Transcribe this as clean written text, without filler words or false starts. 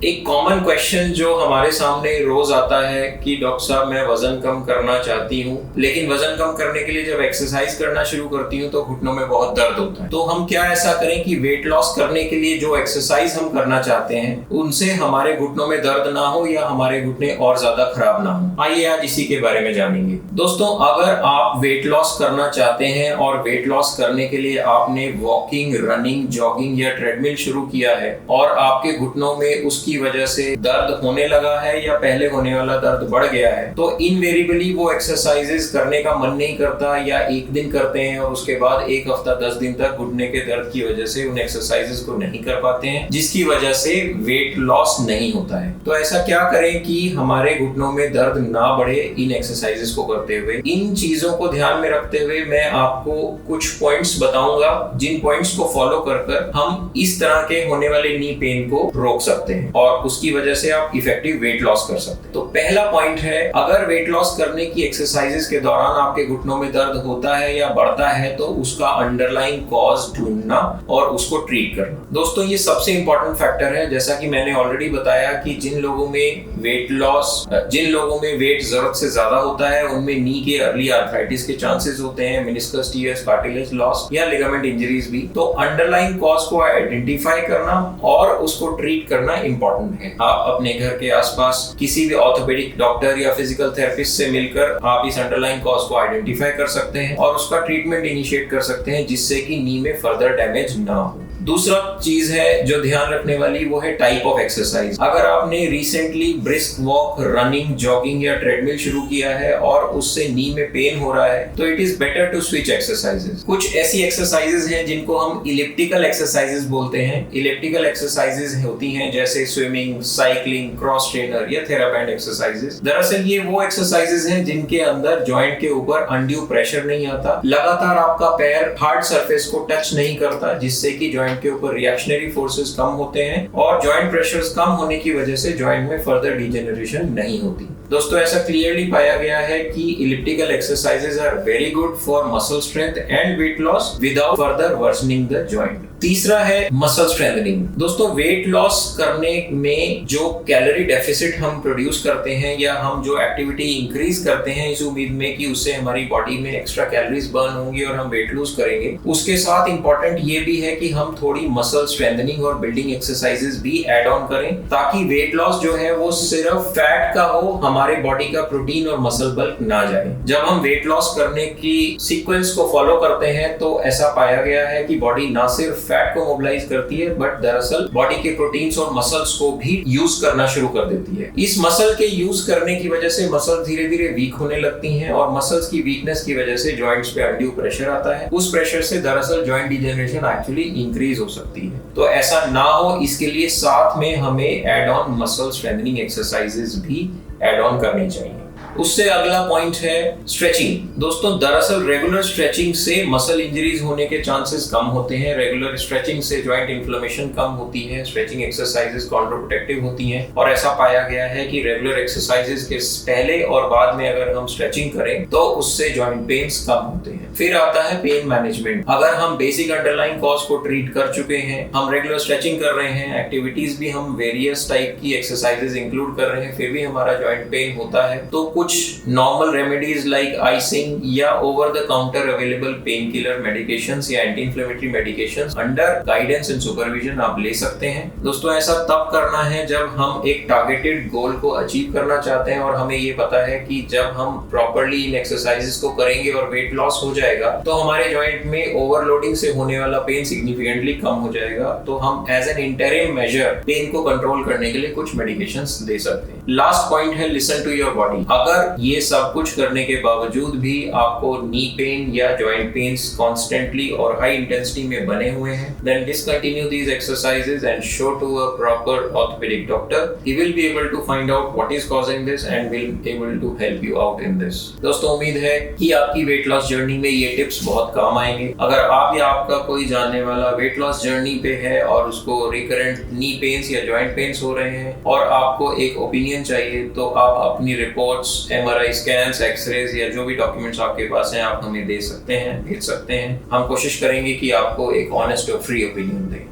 एक common question जो हमारे सामने रोज आता है कि डॉक्टर साहब मैं वजन कम करना चाहती हूँ, लेकिन वजन कम करने के लिए जब एक्सरसाइज करना शुरू करती हूँ तो घुटनों में बहुत दर्द होता है। तो हम क्या ऐसा करें कि वेट लॉस करने के लिए जो एक्सरसाइज हम करना चाहते हैं उनसे हमारे घुटनों में दर्द ना हो या हमारे घुटने और ज्यादा खराब ना हो। आइए आज इसी के बारे में जानेंगे। दोस्तों, अगर आप वेट लॉस करना चाहते हैं और वेट लॉस करने के लिए आपने वॉकिंग, रनिंग, जॉगिंग या ट्रेडमिल शुरू किया है और आपके घुटनों में उसकी वजह से दर्द होने लगा है या पहले होने वाला दर्द बढ़ गया है, तो इनवेरिएबली वो एक्सरसाइजेस करने का मन नहीं करता या एक दिन करते हैं और उसके बाद एक हफ्ता 10 दिन तक घुटने के दर्द की वजह से उन एक्सरसाइजेस को नहीं कर पाते हैं, जिसकी वजह से वेट लॉस नहीं होता है। तो ऐसा क्या करें कि हमारे घुटनों में दर्द ना बढ़े इन एक्सरसाइजेस को करते हुए। इन चीजों को ध्यान में रखते हुए मैं आपको कुछ पॉइंट्स बताऊंगा, जिन पॉइंट्स को फॉलो कर हम इस तरह के होने वाले नी पेन को रोक सकते हैं और उसकी वजह से आप इफेक्टिव वेट लॉस कर सकते हैं। तो पहला पॉइंट है, अगर वेट लॉस करने की एक्सरसाइजेस के दौरान आपके घुटनों में दर्द होता है या बढ़ता है तो उसका अंडरलाइन कॉज ढूंढना और उसको ट्रीट करना। दोस्तों, ये सबसे इंपॉर्टेंट फैक्टर है। जैसा कि मैंने ऑलरेडी बताया कि जिन लोगों में वेट जरूरत से ज्यादा होता है उनमें नी के अर्ली आर्थराइटिस के चांसेस होते हैं, मेनिस्कस, टीएस, कार्टिलेज लॉस या लिगामेंट इंजरीज भी। तो अंडरलाइन कॉज को आइडेंटिफाई करना और उसको ट्रीट करना इंपॉर्टेंट है। आप अपने घर के आसपास किसी भी ऑर्थोपेडिक डॉक्टर या फिजिकल थेरेपिस्ट से मिलकर आप इस अंडरलाइन कॉज को आइडेंटिफाई कर सकते हैं और उसका ट्रीटमेंट इनिशिएट कर सकते हैं, जिससे कि नी में फर्दर डैमेज ना हो। दूसरा चीज है जो ध्यान रखने वाली, वो है टाइप ऑफ एक्सरसाइज। अगर आपने recently brisk walk, running, jogging या ट्रेडमिल शुरू किया है और उससे नी में पेन हो रहा है तो it is better to switch exercises. कुछ ऐसी एक्सरसाइजेस हैं जिनको हम इलिप्टिकल एक्सरसाइजेस बोलते हैं। इलिप्टिकल एक्सरसाइजेस होती हैं जैसे स्विमिंग, साइकिलिंग, क्रॉस ट्रेनर या थेराबैंड एक्सरसाइजेस। दरअसल ये वो एक्सरसाइजेस हैं जिनके अंदर जॉइंट के ऊपर अनड्यू प्रेशर नहीं आता, लगातार आपका पैर हार्ड सरफेस को टच नहीं करता, जिससे कि जॉइंट के ऊपर रिएक्शनरी फोर्सेस कम होते हैं और जॉइंट प्रेशर्स कम होने की वजह से जॉइंट में फर्दर डिजेनरेशन नहीं होती। दोस्तों, ऐसा क्लियरली पाया गया है कि elliptical exercises are very good for muscle strength and weight loss without further worsening the joint. तीसरा है मसल स्ट्रेंथनिंग। दोस्तों, वेट लॉस करने में जो कैलोरी डेफिसिट हम प्रोड्यूस करते हैं या हम जो एक्टिविटी इंक्रीज करते हैं इस उम्मीद में कि उससे हमारी बॉडी में एक्स्ट्रा कैलोरीज बर्न होंगी और हम वेट लूज करेंगे, उसके साथ इंपॉर्टेंट ये भी है कि हम थोड़ी मसल स्ट्रेंथनिंग और बिल्डिंग एक्सरसाइजेस भी ऐड ऑन करें, ताकि वेट लॉस जो है वो सिर्फ फैट का हो, हमारे बॉडी का प्रोटीन और मसल बल्क ना जाए। जब हम वेट लॉस करने की सीक्वेंस को फॉलो करते हैं तो ऐसा पाया गया है कि बॉडी ना सिर्फ फैट को मोबिलाइज करती है बट दरअसल बॉडी के प्रोटीन्स और मसल्स को भी यूज करना शुरू कर देती है। इस मसल के यूज करने की वजह से मसल धीरे धीरे वीक होने लगती हैं और मसल्स की वीकनेस की वजह से जॉइंट्स पे अनड्यू प्रेशर आता है। उस प्रेशर से दरअसल जॉइंट डिजेनरेशन एक्चुअली इंक्रीज हो सकती है। तो ऐसा ना हो, इसके लिए साथ में हमें add on muscle strengthening exercises भी एड ऑन करनी चाहिए। उससे अगला पॉइंट है स्ट्रेचिंग। दोस्तों, दरअसल रेगुलर स्ट्रेचिंग से मसल इंजरीज होने के चांसेस कम होते हैं। रेगुलर स्ट्रेचिंग से जॉइंट इन्फ्लेमेशन कम होती है। स्ट्रेचिंग एक्सरसाइजेस काउंटरप्रोडक्टिव होती हैं और ऐसा पाया गया है कि रेगुलर एक्सरसाइजेस के पहले और बाद में अगर हम स्ट्रेचिंग करें तो उससे जॉइंट पेन्स कम होते हैं। फिर आता है पेन मैनेजमेंट। अगर हम बेसिक अंडरलाइन कॉज को ट्रीट कर चुके हैं, हम रेगुलर स्ट्रेचिंग कर रहे हैं, एक्टिविटीज भी हम वेरियस टाइप की एक्सरसाइजेस इंक्लूड कर रहे हैं, फिर भी हमारा जॉइंट पेन होता है, तो कुछ नॉर्मल रेमेडीज लाइक आइसिंग या over the counter available painkiller medications या anti inflammatory medications under guidance and supervision आप ले सकते हैं। दोस्तों, ऐसा तब करना है जब हम एक टारगेटेड गोल को अचीव करना चाहते हैं और हमें ये पता है कि जब हम प्रॉपर्ली इन एक्सरसाइजेस को करेंगे और वेट लॉस हो जाएगा तो हमारे जॉइंट में ओवरलोडिंग से होने वाला पेन सिग्निफिकेंटली कम हो जाएगा। तो हम as an interim measure pain को कंट्रोल करने के लिए कुछ मेडिकेशंस दे सकते हैं। लास्ट पॉइंट है लिसन टू योर बॉडी। अगर ये सब कुछ करने के बावजूद भी आपको नी पेन या जॉइंट पेन्स कॉन्स्टेंटली और हाई इंटेंसिटी में बने हुए हैं, then discontinue these exercises and show to a proper orthopedic doctor. He will be able to find out what is causing this and will be able to help you out in this. दोस्तों, उम्मीद है कि आपकी weight loss journey में ये tips बहुत काम आएंगे। अगर आप या आपका कोई जानने वाला वेट लॉस जर्नी पे है और उसको रिकरेंट नी पेन्स या जॉइंट पेन्स हो रहे हैं और आपको एक ओपिनियन चाहिए, तो आप अपनी रिपोर्ट्स, MRI स्कैन्स, एक्सरेज या जो भी डॉक्यूमेंट्स आपके पास हैं आप हमें दे सकते हैं, भेज सकते हैं। हम कोशिश करेंगे कि आपको एक ऑनेस्ट और फ्री ओपिनियन दें।